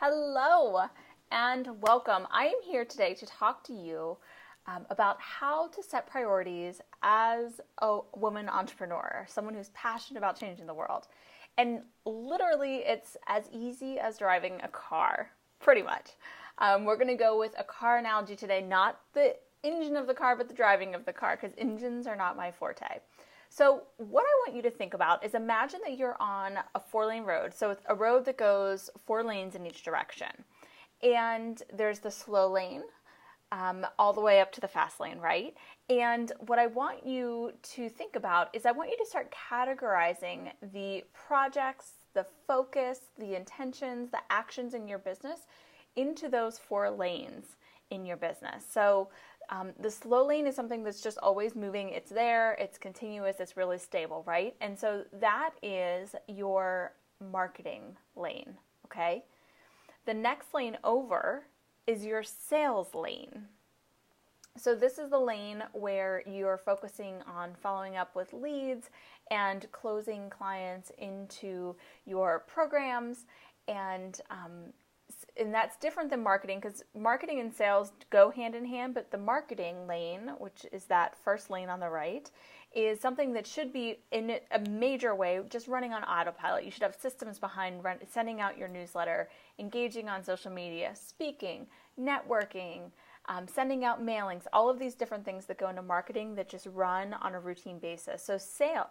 Hello and welcome. I am here today to talk to you about how to set priorities as a woman entrepreneur, someone who's passionate about changing the world. And literally, it's as easy as driving a car, pretty much. We're going to go with a car analogy today, not the engine of the car, but the driving of the car, because engines are not my forte. So what I want you to think about is imagine that you're on a 4-lane road. So it's a road that goes 4 lanes in each direction. And there's the slow lane all the way up to the fast lane, right? And what I want you to think about is I want you to start categorizing the projects, the focus, the intentions, the actions in your business into those 4 lanes in your business. So the slow lane is something that's just always moving. It's there, it's continuous, it's really stable, right? And so that is your marketing lane, okay? The next lane over is your sales lane. So this is the lane where you're focusing on following up with leads and closing clients into your programs, and that's different than marketing, because marketing and sales go hand in hand, but the marketing lane, which is that first lane on the right, is something that should be in a major way just running on autopilot. You should have systems behind sending out your newsletter, engaging on social media, speaking, networking, sending out mailings, all of these different things that go into marketing that just run on a routine basis. So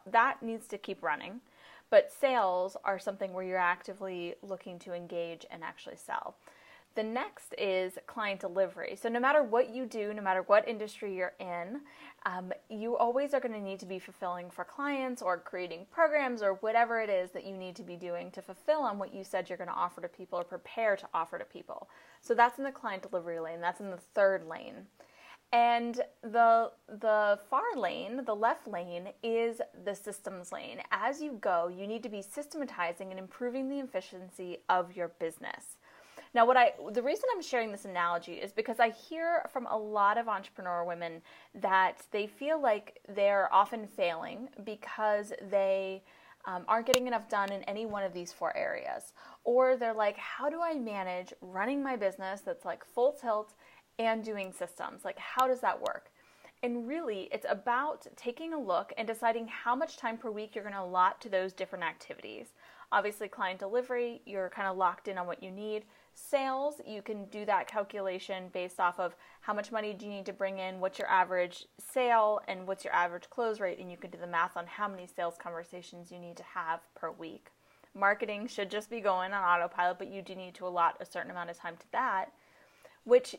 that needs to keep running. But sales are something where you're actively looking to engage and actually sell. The next is client delivery. So no matter what you do, no matter what industry you're in, you always are going to need to be fulfilling for clients or creating programs or whatever it is that you need to be doing to fulfill on what you said you're going to offer to people or prepare to offer to people. So that's in the client delivery lane. That's in the 3rd lane. And the far lane, the left lane, is the systems lane. As you go, you need to be systematizing and improving the efficiency of your business. Now, the reason I'm sharing this analogy is because I hear from a lot of entrepreneur women that they feel like they're often failing because they aren't getting enough done in any one of these 4 areas. Or they're like, how do I manage running my business that's like full tilt and doing systems? Like, how does that work? And really, it's about taking a look and deciding how much time per week you're going to allot to those different activities. Obviously, client delivery, you're kind of locked in on what you need. Sales, you can do that calculation based off of how much money do you need to bring in, what's your average sale, and what's your average close rate, and you can do the math on how many sales conversations you need to have per week. Marketing should just be going on autopilot, but you do need to allot a certain amount of time to that, which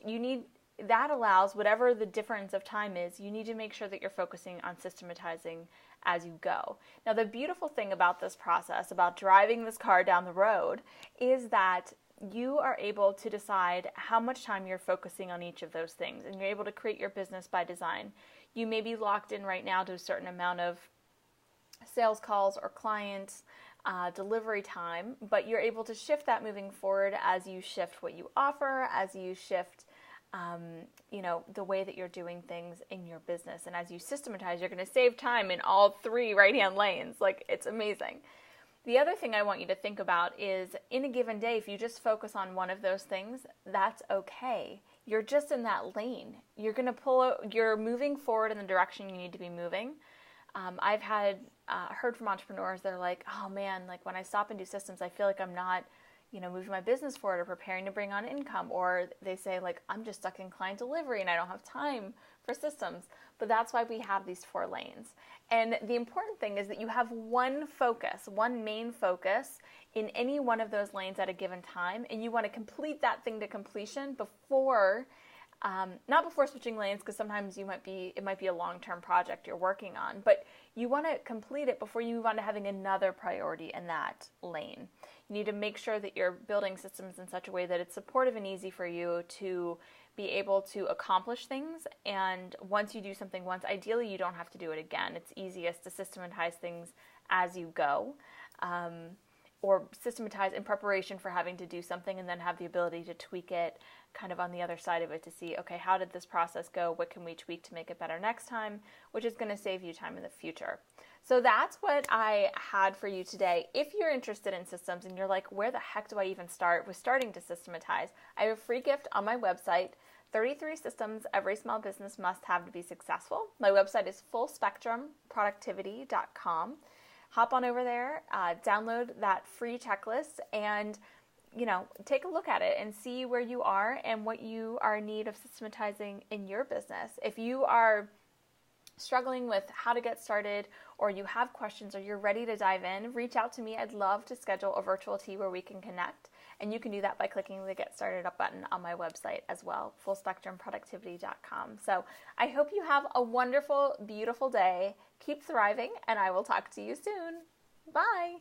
that allows whatever the difference of time is, you need to make sure that you're focusing on systematizing as you go. Now, the beautiful thing about this process, about driving this car down the road, is that you are able to decide how much time you're focusing on each of those things, and you're able to create your business by design. You may be locked in right now to a certain amount of sales calls or clients, delivery time, but you're able to shift that moving forward as you shift what you offer, as you shift the way that you're doing things in your business. And as you systematize, you're going to save time in all 3 right-hand lanes. Like, it's amazing. The other thing I want you to think about is, in a given day, if you just focus on one of those things, that's okay. You're just in that lane. You're moving forward in the direction you need to be moving. I've heard from entrepreneurs that are like, oh man, like when I stop and do systems, I feel like I'm not moving my business forward or preparing to bring on income. Or they say, like, I'm just stuck in client delivery and I don't have time for systems. But that's why we have these 4 lanes. And the important thing is that you have one main focus in any one of those lanes at a given time. And you want to complete that thing to completion before, not before switching lanes, because sometimes it might be a long-term project you're working on. But you want to complete it before you move on to having another priority in that lane. You need to make sure that you're building systems in such a way that it's supportive and easy for you to be able to accomplish things. And once you do something once, ideally you don't have to do it again. It's easiest to systematize things as you go, or systematize in preparation for having to do something, and then have the ability to tweak it kind of on the other side of it to see, okay, how did this process go? What can we tweak to make it better next time? Which is going to save you time in the future. So that's what I had for you today. If you're interested in systems and you're like, where the heck do I even start with starting to systematize? I have a free gift on my website, 33 systems every small business must have to be successful. My website is fullspectrumproductivity.com. Hop on over there, download that free checklist, and take a look at it and see where you are and what you are in need of systematizing in your business. If you are struggling with how to get started, or you have questions, or you're ready to dive in, reach out to me. I'd love to schedule a virtual tea where we can connect. And you can do that by clicking the Get Started Up button on my website as well, fullspectrumproductivity.com. So I hope you have a wonderful, beautiful day. Keep thriving, and I will talk to you soon. Bye.